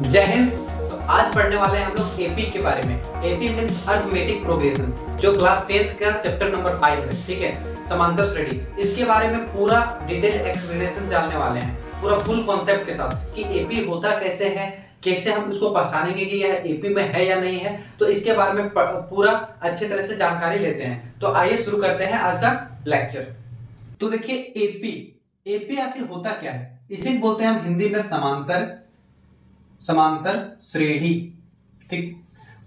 जय हिंद। तो आज पढ़ने वाले हैं हम लोग एपी के बारे में। एपी मींस अरिथमेटिक प्रोग्रेशन, जो क्लास 10th का चैप्टर नंबर 5 है। ठीक है, समांतर श्रेणी। इसके बारे में पूरा डिटेल एक्सप्लेनेशन जानने वाले हैं, पूरा फुल कॉन्सेप्ट के साथ कि एपी होता कैसे है, कैसे हम इसको पहचानेंगे कि यह एपी में है या नहीं है। तो इसके बारे में पूरा अच्छे तरह से जानकारी लेते हैं। तो आइए शुरू करते हैं आज का लेक्चर। तो देखिए एपी, एपी आखिर होता क्या है? इसे बोलते हैं हम हिंदी में समांतर श्रेणी। ठीक,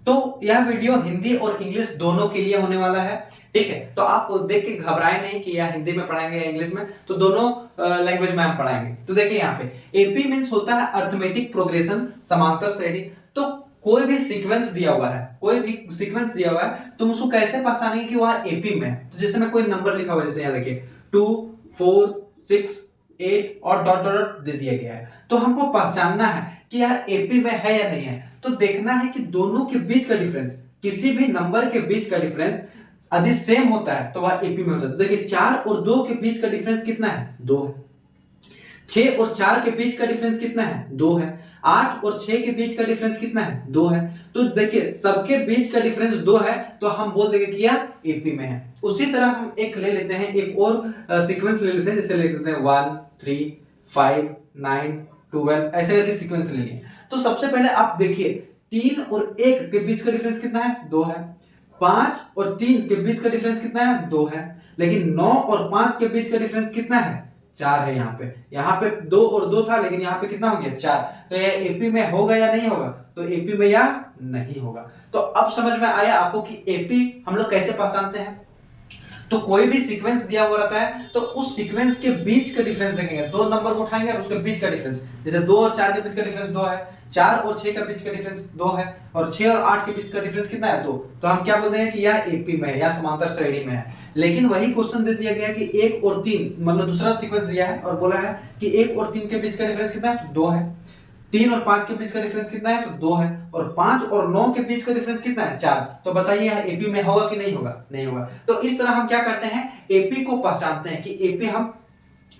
तो यह वीडियो हिंदी और इंग्लिश दोनों के लिए होने वाला है। ठीक है, तो आप देख के घबराए नहीं कि यह हिंदी में पढ़ाएंगे या इंग्लिश में, तो दोनों लैंग्वेज में हम पढ़ाएंगे। तो देखिए यहाँ पे एपी मींस होता है अरिथमेटिक प्रोग्रेशन, समांतर श्रेणी। तो कोई भी सीक्वेंस दिया हुआ है, तुम उसको कैसे पहचानेंगे कि वह एपी में है? तो जैसे मैं कोई नंबर लिखा हुआ है, जैसे यहाँ देखिए 2 4 6 8 और डॉट डॉट दे दिया गया है, तो हमको पहचानना है कि यह एपी में है या नहीं है। तो देखना है कि दोनों के बीच का डिफरेंस, किसी भी नंबर के बीच का डिफरेंस यदि सेम होता है तो वह एपी में हो जाता है। देखिए 4 और 2 के बीच का डिफरेंस कितना है? 2 है। 6 और 4 के बीच का डिफरेंस कितना है? 2 है। 8 और 6 के बीच का डिफरेंस कितना है? 2 है। तो देखिए सबके बीच का डिफरेंस 2 है, तो हम बोल देंगे कि यह एपी में है। उसी तरह हम एक ले लेते हैं, एक और सीक्वेंस ले लेते हैं, जैसे ले लेते हैं 1 3 5 9 12, ऐसे करके सीक्वेंस लेंगे। तो सबसे पहले आप देखिए 3 और 1 के बीच का डिफरेंस कितना है? 2 है। 5 और 3 के बीच का डिफरेंस कितना है? 2 है। लेकिन 9 और 5 के बीच का डिफरेंस कितना है? 4 है। यहाँ पे 2 और 2 था, लेकिन यहाँ पे कितना हो गया? 4। तो यह एपी में होगा या नहीं होगा? तो एपी में या नहीं होगा। तो अब समझ में आया आपको कि एपी हम लोग कैसे पहचानते हैं। तो कोई भी सीक्वेंस दिया हुआ रहता है, तो उस सीक्वेंस के बीच का डिफरेंस देखेंगे, दो नंबर को उठाएंगे और उसके बीच का डिफरेंस, जैसे 2 और 4 के बीच का डिफरेंस 2 है, 4 और 6 के बीच का डिफरेंस 2 है, और 6 और 8 के बीच का डिफरेंस कितना है? 2। तो हम क्या बोलते हैं कि यह एपी में है या समांतर श्रेणी में है। लेकिन वही क्वेश्चन दे दिया गया कि 1 और 3, मतलब दूसरा सीक्वेंस दिया है और बोला है कि 1 और 3 के बीच का डिफरेंस कितना है? 2 है। 3 और 5 के बीच का डिफरेंस कितना है? तो 2 है। और 5 और 9 के बीच का डिफरेंस कितना है? 4। तो बताइए यह एपी में होगा कि नहीं होगा? नहीं होगा। तो इस तरह हम क्या करते हैं, एपी को पहचानते हैं कि एपी हम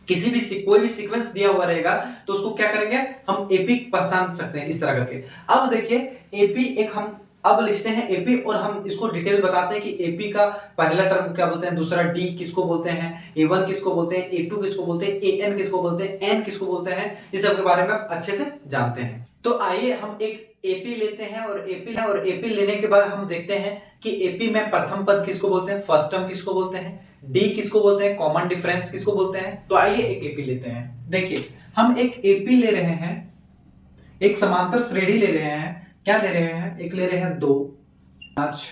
किसी भी कोई भी सीक्वेंस दिया हुआ रहेगा तो उसको क्या करेंगे, हम एपी पहचान सकते हैं इस तरह करके। अब देखिए एपी एक हम अब लिखते हैं एपी, और हम इसको डिटेल बताते हैं कि एपी का पहला टर्म क्या बोलते हैं, दूसरा डी किसको बोलते हैं, ए1 किसको बोलते हैं, ए2 किसको बोलते हैं, एन किसको बोलते हैं, एन किसको बोलते हैं, इस सब के बारे में अच्छे से जानते हैं। तो आइए हम एक एपी लेते हैं और एपी लेने के बाद हम देखते हैं कि एपी में प्रथम पद किसको बोलते हैं, फर्स्ट टर्म किसको बोलते हैं, डी किसको बोलते हैं, कॉमन डिफरेंस किसको बोलते हैं। तो आइए एक एपी लेते हैं। देखिए हम एक एपी ले रहे हैं, एक समांतर श्रेणी ले रहे हैं। क्या ले रहे हैं? एक ले रहे हैं 2 5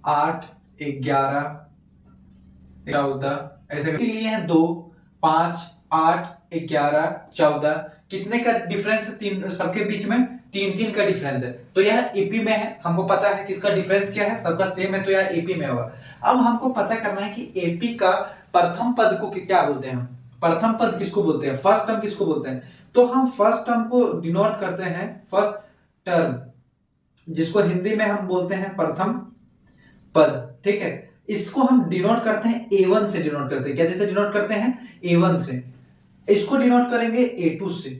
8 11 14, ऐसे लिए हैं 2 5 8 11 14। कितने का डिफरेंस है? 3 सबके बीच में 3 का डिफरेंस है, तो यह एपी में है। हमको पता है कि इसका डिफरेंस क्या है, सबका सेम है, तो यह एपी में होगा। अब हमको पता करना है कि एपी का प्रथम पद को क्या बोलते हैं, हम प्रथम पद किसको बोलते हैं, फर्स्ट टर्म किसको बोलते हैं। तो हम फर्स्ट टर्म को डिनोट करते हैं, फर्स्ट टर्म, जिसको हिंदी में हम बोलते हैं प्रथम पद। ठीक है, इसको हम डिनोट करते हैं A1 से डिनोट करते हैं। कैसे से डिनोट करते हैं? A1 से। इसको डिनोट करेंगे A2 से,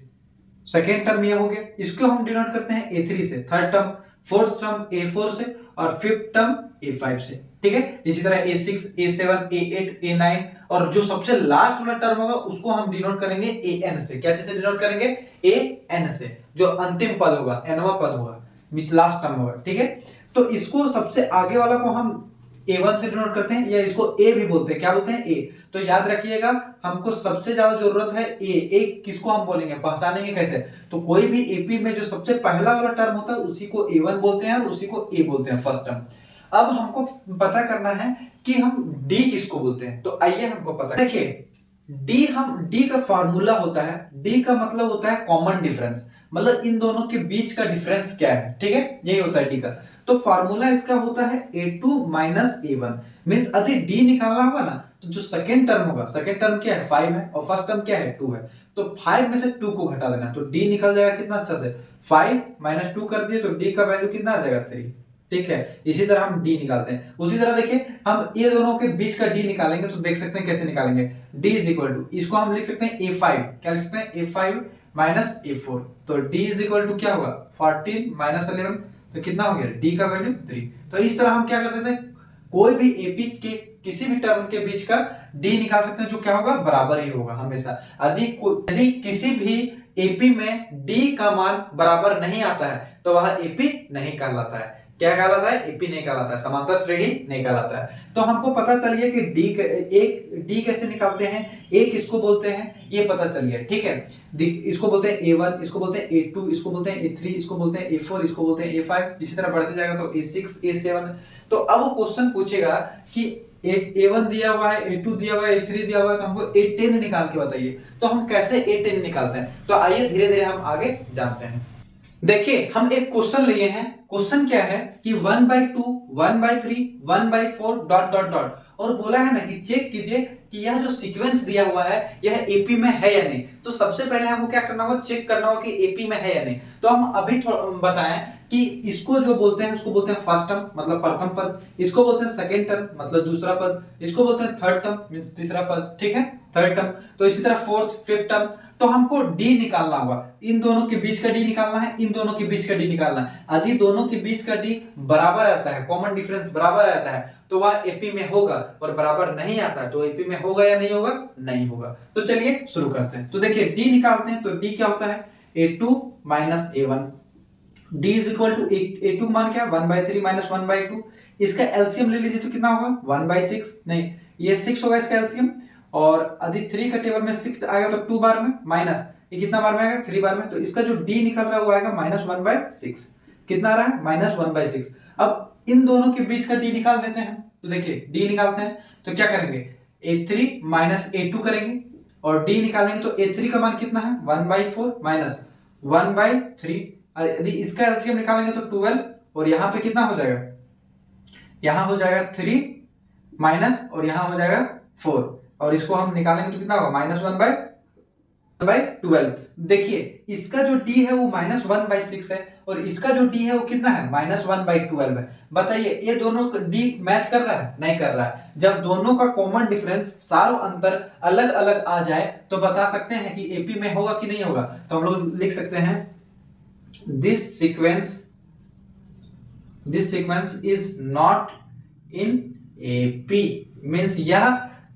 सेकेंड टर्म ये हो गया। इसको हम डिनोट करते हैं A3 से, third term, fourth term A4 से, और फिफ्थ टर्म A5 से। ठीक है, इसी तरह A6 A7 A8 A9, और जो सबसे लास्ट वाला टर्म होगा उसको हम डिनोट करेंगे AN से। क्या से डिनोट करेंगे? AN से, जो अंतिम पद होगा, nवां पद होगा, मींस लास्ट टर्म होगा। ठीक है, तो इसको सबसे आगे वाला को हम A1 से डिनोट करते हैं, या इसको A भी बोलते हैं। क्या बोलते हैं? A। तो याद रखिएगा, हमको सबसे ज्यादा जरूरत है A किसको हम बोलेंगे, पहचानेंगे कैसे? तो कोई भी एपी में जो सबसे पहला वाला टर्म होता है उसी को A1 बोलते हैं और उसी को A बोलते हैं, फर्स्ट टर्म। अब हमको पता करना है कि हम D किसको बोलते हैं। तो आइए हमको पता, देखिए D का फॉर्मूला होता है, D का मतलब होता है कॉमन डिफरेंस, मतलब इन दोनों के बीच का डिफरेंस क्या है। ठीक है, यही होता है D का। तो फार्मूला इसका होता है A2 माइनस A1, मींस यदि D निकालना होगा ना, तो जो सेकेंड टर्म होगा, सेकेंड टर्म क्या है? 5 है, और फर्स्ट टर्म क्या है? 2 है। तो 5 में से 2 को घटा देना, तो D निकल जाएगा कितना अच्छा से, 5 माइनस 2 कर दिए तो D का वैल्यू कितना आ जाएगा? 3। ठीक है, इसी तरह हम D निकालते हैं। उसी तरह देखिए हम ये दोनों के बीच का D निकालेंगे, तो देख सकते हैं कैसे निकालेंगे। D इज इक्वल टू, इसको हम लिख सकते हैं A5। क्या लिख सकते हैं? A5 minus A4। तो D इज इक्वल टू क्या होगा 14 माइनस 11, तो कितना हो गया D का वैल्यू 3। तो इस तरह हम क्या कर सकते हैं, कोई भी एपी के किसी भी टर्म के बीच का D निकाल सकते हैं, जो क्या होगा बराबर ही होगा हमेशा। यदि किसी भी एपी में D का मान बराबर नहीं आता है तो वह एपी नहीं कहलाता है। क्या कहलाता है, एपी नहीं कहलाता है, समांतर श्रेणी नहीं कहलाता है। तो हमको पता चल गया कि डी कैसे निकालते हैं, एक इसको बोलते हैं, ये पता चल गया, ठीक है। इसको बोलते हैं A1, इसको बोलते हैं A2, इसको बोलते हैं A3, इसको बोलते हैं A4, इसको बोलते हैं A5, इसी तरह बढ़ते जाएगा तो A6, A7। तो अब क्वेश्चन पूछेगा कि A1 दिया हुआ है, A2 दिया हुआ है, A3 दिया हुआ है, तो हमको A10 निकाल के बताइए। तो हम कैसे A10 निकालते हैं, तो आइए धीरे धीरे हम आगे जानते हैं। देखिए हम एक क्वेश्चन लिए हैं, क्वेश्चन क्या है कि 1/2, 1/3, 1/4 डॉट डॉट डॉट, और बोला है ना कि चेक कीजिए कि यह जो सीक्वेंस दिया हुआ है यह एपी में है या नहीं। तो सबसे पहले हमको क्या करना होगा, चेक करना होगा कि एपी में है या नहीं। तो हम अभी बताएं कि इसको जो बोलते हैं उसको बोलते हैं फर्स्ट टर्म मतलब प्रथम पद, इसको बोलते हैं सेकंड टर्म मतलब दूसरा पद, इसको बोलते हैं थर्ड टर्म मींस तीसरा पद, ठीक है, थर्ड टर्म। तो इसी तरह फोर्थ, फिफ्थ टर्म। तो हमको डी निकालना होगा, इन दोनों के बीच का डी निकालना है, इन दोनों के बीच का डी निकालना है। यदि दोनों के बीच का डी बराबर आता है, कॉमन डिफरेंस बराबर आता है, तो वह एपी में होगा, और बराबर नहीं आता है तो एपी में होगा या नहीं होगा, नहीं होगा। तो चलिए शुरू करते हैं। तो देखिए डी निकालते हैं, तो डी क्या होता है A2 minus A1। D is equal to A2 मान क्या 1/3 माइनस 1/2। इसका एलसीएम ले लीजिए तो कितना होगा 1/6, नहीं ये 6 होगा इसका एलसीएम, और यदि 3 का टेबल में 6 आएगा तो 2 बार में, माइनस ये कितना बार में आएगा 3 बार में, तो इसका जो D निकल रहा है वो आएगा -1/6। कितना आ रहा है -1/6। अब इन दोनों के बीच का D निकाल देते हैं। तो देखिए D निकालते हैं तो क्या करेंगे A3 माइनस A2 करेंगे, और D निकालेंगे तो A3 का मान कितना है 1/4 माइनस 1/3। यदि इसका एलसीएम निकालेंगे तो 12, और यहां पे कितना हो जाएगा, यहां हो जाएगा 3 माइनस, और यहां हो जाएगा 4, और इसको हम निकालेंगे तो कितना होगा -1/12। देखिए इसका जो d है वो -1/6 है, और इसका जो d है वो कितना है -1/12 है। बताइए ये दोनों d मैच कर रहा है, नहीं कर रहा है। जब दोनों का कॉमन डिफरेंस सारों अंतर अलग अलग आ जाए तो बता सकते हैं कि एपी में होगा कि नहीं होगा। तो हम लोग लिख सकते हैं this sequence is not in AP, means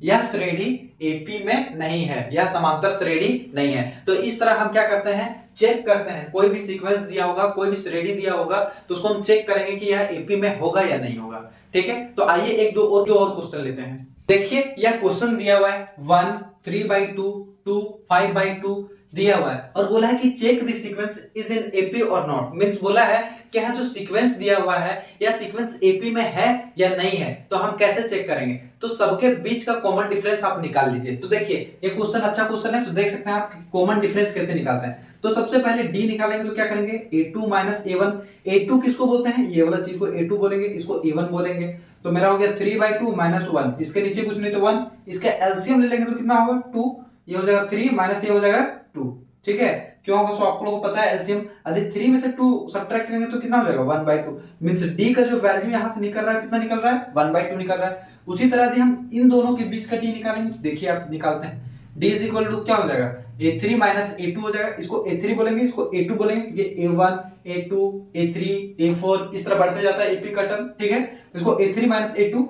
यह श्रेणी एपी में नहीं है, यह समांतर श्रेणी नहीं है। तो इस तरह हम क्या करते हैं, चेक करते हैं, कोई भी सीक्वेंस दिया होगा, कोई भी श्रेणी दिया होगा, तो उसको हम चेक करेंगे कि यह एपी में होगा या नहीं होगा, ठीक है। तो आइए एक दो और क्वेश्चन लेते हैं। देखिए यह क्वेश्चन दिया हुआ है 1, 3/2, 2, 5/2 दिया हुआ है, और बोला है कि check the sequence is in AP or not, means बोला है कि यह जो सीक्वेंस दिया हुआ है यह सीक्वेंस एपी में है या नहीं है। तो हम कैसे चेक करेंगे, तो सबके बीच का कॉमन डिफरेंस आप निकाल लीजिए। तो देखिए ये क्वेश्चन अच्छा क्वेश्चन है, तो देख सकते हैं आप कॉमन डिफरेंस कैसे निकालते हैं। तो सबसे पहले डी निकालेंगे तो क्या करेंगे A2 माइनस A1। A2 किसको बोलते हैं, ये वाला चीज को A2 बोलेंगे, इसको A1 बोलेंगे। तो मेरा हो गया 3/2 माइनस 1, इसके नीचे कुछ नहीं तो 1, इसका एलसीएम ले लेंगे तो कितना होगा 2, ये हो जाएगा 3 माइनस ये हो जाएगा 2, ठीक है। क्यों होगा, सो आप लोगों को पता है एलसीएम, यदि 3 में से 2 सब्ट्रैक्ट करेंगे तो कितना हो जाएगा 1/2, मींस डी का जो वैल्यू यहां से निकल रहा है कितना निकल रहा है 1/2 निकल रहा है। उसी तरह यदि हम इन दोनों के बीच का डी निकालेंगे तो देखिए आप निकालते हैं d इज इक्वल टू क्या हो जाएगा A3 माइनस A2 हो जाएगा, इसको A3 बोलेंगे, इसको A2 बोलेंगे, ये A1 A2 A3 A4 इस तरह बढ़ते जाता है एपी का टर्म, ठीक है। इसको A3 माइनस A2,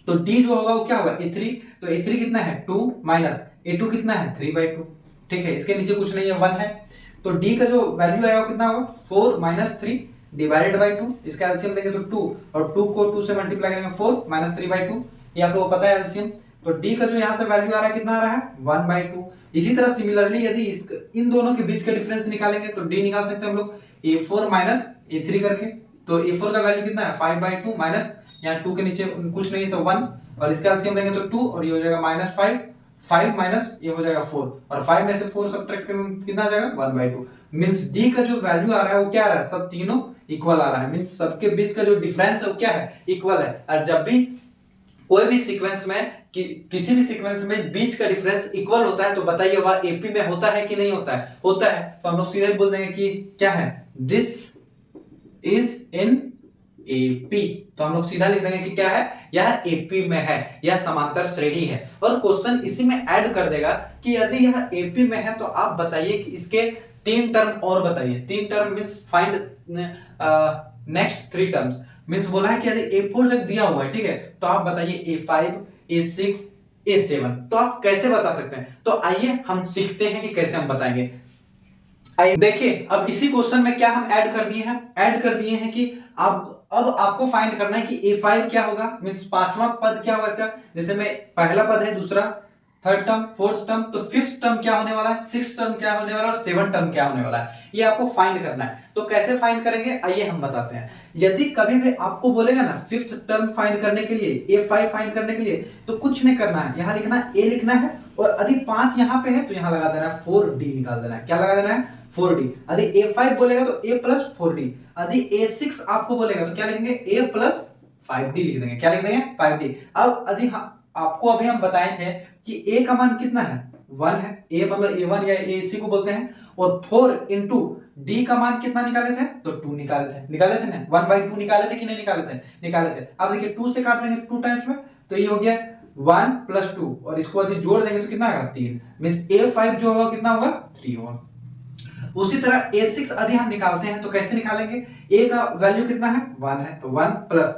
तो d जो होगा वो क्या होगा A3, तो A3 कितना है 2 माइनस A2 कितना है 3/2, ठीक है। इसके नीचे कुछ नहीं है 1 है, तो d का जो वैल्यू आएगा कितना होगा 4 माइनस 3 डिवाइडेड बाय 2, इसका एलसीएम लेंगे तो 2, और 2 को 2 से मल्टीप्लाई करेंगे 4 माइनस 3/2, ये आप लोगों को पता है एलसीएम। तो d का जो यहाँ से वैल्यू आ रहा है कितना आ रहा है 1/2। इसी तरह सिमिलरली यदि इन दोनों के बीच का डिफरेंस निकालेंगे तो d निकाल सकते हैं हम लोग A4 माइनस A3 करके। तो A4 का वैल्यू कितना है 5/2 माइनस यहाँ 2 के नीचे कुछ नहीं तो 1, और इसका एलसीएम लेंगे तो 2, और ये हो जाएगा -5, 5 माइनस ये हो जाएगा 4, और 5 में से 4 सब्ट्रैक्ट करेंगे कितना आ जाएगा 1/2। मींस d का जो वैल्यू आ रहा है वो क्या आ रहा है, सब तीनों इक्वल आ रहा है, मींस सबके बीच का जो डिफरेंस है वो क्या है इक्वल है। और जब भी कोई भी सीक्वेंस में किसी भी सीक्वेंस में बीच का डिफरेंस इक्वल होता है तो बताइए वह एपी में होता है कि नहीं होता है, होता है। तो हम लोग सीधे बोल देंगे कि क्या है दिस इज इन एपी, तो हम लोग सीधा लिख देंगे कि क्या है, यह एपी में है, यह समांतर श्रेणी है। और क्वेश्चन इसी में ऐड कर देगा कि यदि यह एपी में है तो आप बताइए कि इसके 3 टर्म और बताइए। 3 term means find next 3 terms, means बोला है कि यदि A4 तक दिया हुआ है, ठीक है, तो आप बताइए A5, A6, A7, तो आप कैसे बता सकते हैं? तो आइए हम सीखते हैं कि कैसे हम बताएंगे। आइए देखिए, अब इसी क्वेश्चन में क्या हम ऐड कर दिए हैं कि अब आपको फाइंड करना है कि A5 क्या होगा, मींस पांचवा पद क्या होगा इसका। जैसे में पहला पद है, दूसरा, थर्ड टर्म, फोर्थ टर्म, तो फिफ्थ टर्म क्या होने वाला है, सिक्स टर्म क्या होने वाला है और सेवन टर्म क्या होने वाला है, ये आपको फाइंड करना है। तो कैसे फाइंड करेंगे, आइए हम बताते हैं। यदि कभी भी आपको बोलेगा ना फिफ्थ टर्म फाइंड करने के लिए, A5 फाइंड करने के लिए, तो कुछ नहीं करना है, यहां लिखना A लिखना है, और यदि 5 यहां पे है तो यहां लगा देना है 4D, निकाल देना है। क्या लगा देना है, 4D। यदि A5 बोलेगा तो A प्लस 4D, यदि A6 आपको बोलेगा तो क्या लिखेंगे, A प्लस 5D लिख देंगे। क्या लिख देंगे, 5D। अब यदि आपको अभी हम बताए थे कि A का मान कितना है, 1 है, A मतलब A1 या AC को बोलते हैं, और 4 इंटू D का मान कितना निकाले थे, तो 2 निकाले थे ना, 1/2 निकाले थे कि नहीं निकाले थे, निकाले थे। अब देखिए 2 से काट देंगे 2 टाइम्स में, तो ये हो गया 1 प्लस 2, और इसको यदि जोड़ देंगे तो कितना आएगा, 3, मींस A5 जो होगा कितना होगा, 3 होगा। उसी तरह A6 यदि हम निकालते हैं तो कैसे निकालेंगे, A का वैल्यू कितना है, 1 है, तो 1 प्लस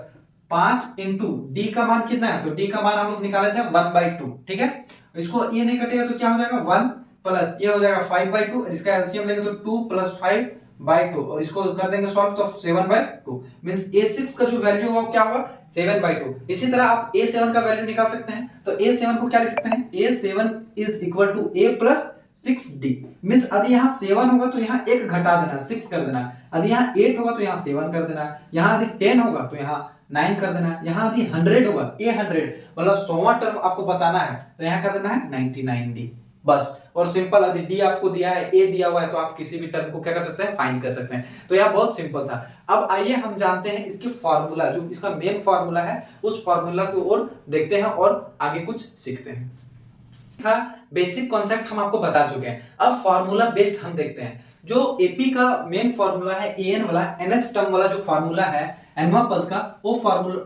5 इंटू D का मान कितना है, तो D का मान हम लोग निकाले थे 1/2, ठीक है। इसको ये नहीं कटेगा तो क्या हो जाएगा, 1 प्लस ये हो जाएगा 5/2, इसका एलसीएम लेंगे तो 2 प्लस 5/2, और इसको कर देंगे सॉल्व तो 7/2, मींस A6 का जो वैल्यू होगा क्या होगा, 7/2। इसी तरह आप A7 का वैल्यू निकाल सकते हैं, तो A7 को क्या लिख सकते हैं, A7 is equal to A plus 6D, means यदि यहाँ 7 होगा तो यहाँ 1 घटा देना, 6 कर देना, यदि यहाँ 8 होगा तो यहाँ 7 कर देना, यहाँ यदि 10 होगा तो यहाँ 9 कर देना, यहाँ यदि 100 होगा, A100 मतलब 100वां टर्म आपको बताना है तो यहाँ कर देना है 99D, बस। और सिंपल, यदि D आपको दिया है, A दिया हुआ है, तो आप किसी भी टर्म को क्या कर सकते हैं, फाइंड कर सकते हैं। तो यह बहुत सिंपल था। अब आइए हम जानते हैं इसकी फार्मूला, जो इसका मेन फार्मूला है, उस फार्मूला की ओर देखते हैं और आगे कुछ सीखते हैं। था बेसिक कॉन्सेप्ट हम आपको बता चुके हैं, अब फार्मूला बेस्ड हम देखते हैं। जो एपी का मेन फार्मूला है, एन वाला, एनएच टर्म वाला जो फार्मूला है एनवा पद का, वो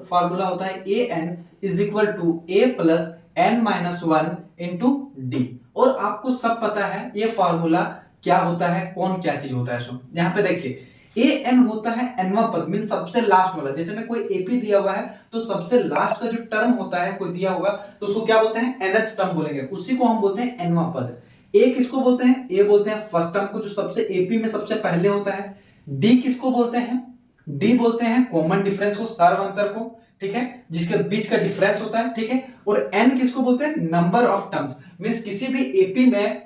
फार्मूला होता है n is equal to a plus n minus 1 into d. और आपको सब पता है ये फार्मूला क्या होता है, कौन क्या चीज होता है। सो यहाँ पे देखिए, ए एन होता है एनवा पद, मीन सबसे लास्ट वाला। जैसे में कोई एपी दिया हुआ है तो सबसे लास्ट का जो टर्म होता है, कोई दिया होगा तो उसको क्या बोलते हैं, एनएच टर्म बोलेंगे, उसी को हम बोलते हैं एनवा पद। ए किसको बोलते हैं, ए बोलते हैं फर्स्ट टर्म को, जो सबसे एपी में सबसे पहले होता है। डी किसको बोलते हैं, डी बोलते हैं कॉमन डिफरेंस को, सर्वअंतर को, ठीक है, जिसके बीच का डिफरेंस होता है, ठीक है। और एन किसको बोलते हैं, नंबर ऑफ टर्म्स, मींस किसी भी एपी में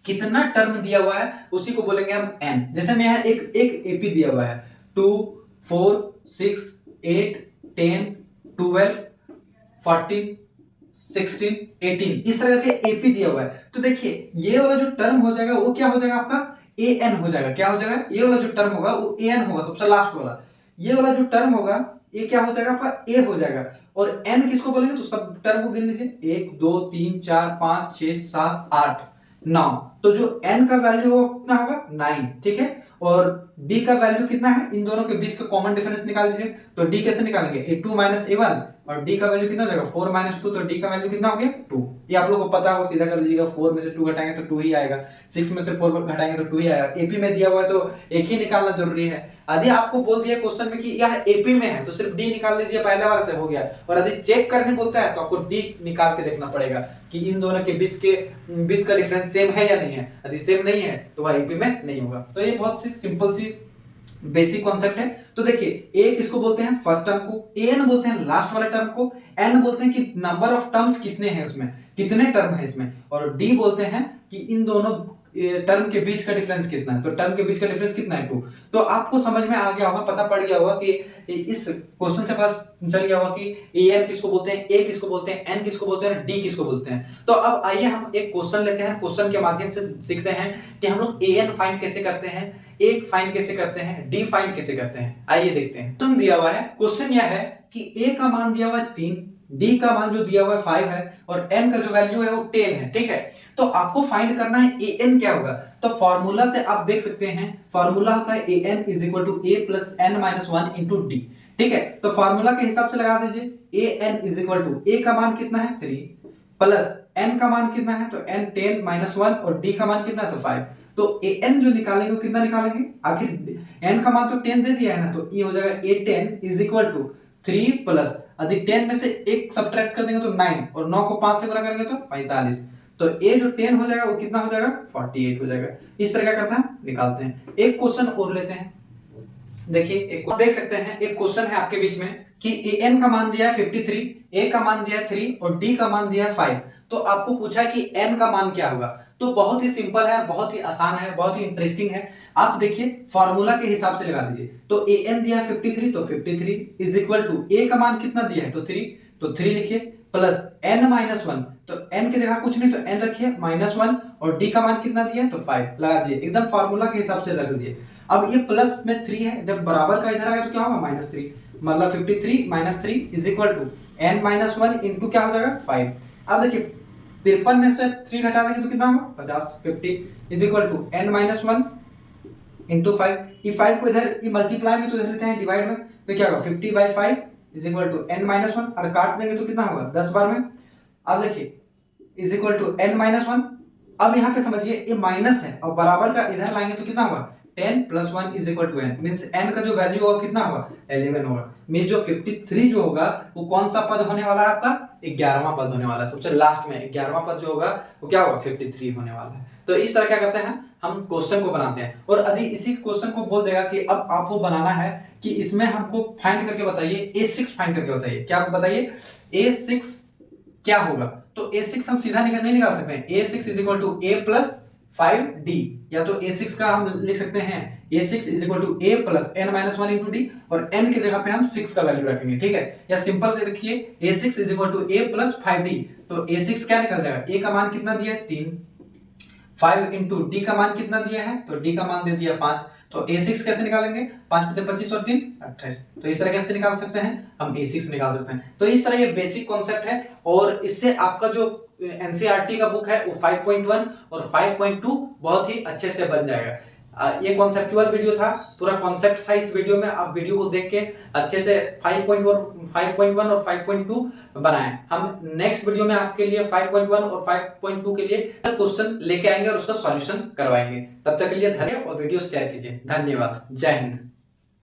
कितना टर्म दिया हुआ है उसी को बोलेंगे हम एन। जैसे में यहाँ एक एपी दिया हुआ है 2, 4, 6, 8, 10, 12, 14, 16, 18, इस तरह के एपी दिया हुआ है। तो देखिए ये वाला जो टर्म हो जाएगा वो क्या हो जाएगा, आपका ए एन हो जाएगा। क्या हो जाएगा, ये वाला जो टर्म होगा वो ए एन होगा, सबसे लास्ट वाला। ये वाला जो टर्म होगा ये क्या हो जाएगा, आपका ए हो जाएगा। और एन किसको बोलेंगे, तो सब टर्म को गिन लीजिए, 1, 2, 3, 4, 5, 6, 7, 8, 9। तो जो n का वैल्यू होगा कितना होगा, 9, ठीक है। और d का वैल्यू कितना है, इन दोनों के बीच का कॉमन डिफरेंस निकाल लीजिए। तो d कैसे निकालेंगे, a2 माइनस a1, और d का वैल्यू कितना हो जाएगा, 4 माइनस 2, तो d का वैल्यू कितना हो गया, 2। ये आप लोगों को पता होगा, सीधा कर लीजिएगा, 4 में से 2 घटाएंगे तो 2 ही आएगा, 6 में से 4 घटाएंगे तो 2 ही आएगा। एपी में दिया हुआ है तो एक ही निकालना जरूरी है। यदि आपको बोल दिया क्वेश्चन में कि यह एपी में है तो सिर्फ डी निकाल लीजिए, पहले वाला से हो गया। और यदि चेक करने बोलता है तो आपको डी निकाल के देखना पड़ेगा कि इन दोनों के बीच का डिफरेंस सेम है या नहीं है। यदि सेम नहीं है तो वह एपी में नहीं होगा। तो ये बहुत सी सिंपल सी बेसिक कॉन्सेप्ट है। तो देखिए ए किसको बोलते हैं, फर्स्ट टर्म को, एन बोलते हैं लास्ट वाले टर्म को, एन बोलते हैं कि नंबर ऑफ टर्म्स कितने हैं उसमें, कितने टर्म है इसमें, और डी बोलते हैं कि इन दोनों टर्म के बीच का डिफरेंस कितना है। तो टर्म के बीच का डिफरेंस कितना है, 2। तो आपको समझ में आ गया होगा, पता पड़ गया होगा कि इस क्वेश्चन से पता चल गया होगा कि ए एन किसको बोलते हैं, ए किसको बोलते हैं, एन किसको बोलते हैं, डी किसको बोलते हैं। तो अब आइए हम एक क्वेश्चन लेते हैं, क्वेश्चन के माध्यम से सीखते हैं कि हम लोग ए एन फाइंड कैसे करते हैं, ए फाइंड कैसे करते हैं, डी फाइंड कैसे करते हैं। आइए देखते हैं। क्वेश्चन दिया हुआ है, क्वेश्चन यह है कि ए का मान दिया हुआ है 3, डी का मान जो दिया हुआ है 5 है और n का जो वैल्यू है वो 10 है, ठीक है। तो आपको फाइंड करना है an क्या होगा। तो फॉर्मूला से आप देख सकते हैं, फॉर्मूला होता है an is equal to a plus n minus 1 into d, ठीक है। तो फॉर्मूला के हिसाब से लगा दीजिए, an is equal to a का मान कितना है 3 प्लस n का मान कितना है, तो n 10 माइनस 1 और d का मान कितना है, तो 5। तो an जो निकालेंगे वो कितना निकालेंगे, आखिर n का मान तो 10 दे दिया है ना, तो ये हो जाएगा a10 is equal to 3 plus अधिक 10 में से एक सब्ट्रैक्ट कर देंगे तो 9 और 9 को 5 से गुणा करेंगे तो 45। तो a जो 10 हो जाएगा वो कितना हो जाएगा 48 हो जाएगा। इस तरह क्या करते हैं, निकालते हैं। एक क्वेश्चन और लेते हैं, देखिए एक देख सकते हैं, एक क्वेश्चन है आपके बीच में कि an का मान दिया है 53, a का मान दिया है 3 और d का मान दिया है 5। तो आपको पूछा है कि n का मान क्या होगा। तो बहुत ही सिंपल है, बहुत ही आसान है, बहुत ही इंटरेस्टिंग है। आप देखिए फॉर्मूला के हिसाब से लगा दीजिए। तो an दिया है 53, तो 53 इज इक्वल टू a का मान कितना दिया है, तो 3, तो 3 लिखिए प्लस n माइनस 1, तो n की जगह कुछ नहीं तो n रखिए माइनस 1 और d का मान कितना दिया है, तो 5 लगा दीजिए, एकदम फॉर्मूला के हिसाब से रख दीजिए। अब ये प्लस में 3 है, जब बराबर का इधर आएगा तो क्या होगा माइनस 3, मतलब 53 minus 3 is equal to n minus 1 into क्या हो जाएगा 5। अब देखिए 53 में से 3 घटा देंगे तो कितना होगा 50, 50 is equal to n minus 1 into 5। ये 5 को इधर ये मल्टीप्लाई में तो इधर लेते हैं डिवाइड में, तो क्या होगा 50 by 5 is equal to n minus 1 और काट देंगे तो कितना होगा 10 बार में। अब देखिए is equal to n minus 1। अब यहाँ पे समझिए ये माइनस है और बराबर का इधर लाएंगे तो कितना होगा 10 plus 1 is equal to n, means n का जो वैल्यू होगा कितना होगा 11 होगा। मींस जो 53 जो होगा वो कौन सा पद होने वाला है आपका 11वां पद होने वाला है। सबसे लास्ट में 11वां पद जो होगा वो क्या होगा 53 होने वाला है। तो इस तरह क्या करते हैं हम क्वेश्चन को बनाते हैं और यदि इसी क्वेश्चन को बोल देगा कि अब आपको बनाना है कि इसमें हमको फाइंड करके बताइए a6 फाइंड करके बताइए, क्या बताइए a6 क्या होगा। तो a6 हम सीधा नहीं निकाल सकते हैं, a6 is equal to a plus 5d, या तो a6 का हम लिख सकते हैं a6 is equal to a plus n minus 1 into d और n की जगह पे हम 6 का वैल्यू रखेंगे, ठीक है। या सिंपल रखिए a6 is equal to a plus 5d, तो a6 क्या निकल जाएगा, a का मान कितना दिया है 3, 5 इंटू डी का मान कितना दिया है, तो डी का मान दे दिया 5। तो a6 कैसे निकालेंगे, 5 × 25 और 3 28। तो इस तरह कैसे निकाल सकते हैं हम a6 निकाल सकते हैं। तो इस तरह ये बेसिक कॉन्सेप्ट है और इससे आपका जो एनसीईआरटी का बुक है वो 5.1 और 5.2 बहुत ही अच्छे से बन जाएगा। ये कॉन्सेप्चुअल वीडियो था, पूरा कॉन्सेप्ट था इस वीडियो में। आप वीडियो को देख के अच्छे से 5.1 और 5.2 बनाएं। हम नेक्स्ट वीडियो में आपके लिए 5.1 और 5.2 के लिए क्वेश्चन लेके आएंगे और उसका सॉल्यूशन करवाएंगे। तब तक के लिए धन्यवाद और वीडियो शेयर कीजिए। धन्यवाद, जय हिंद।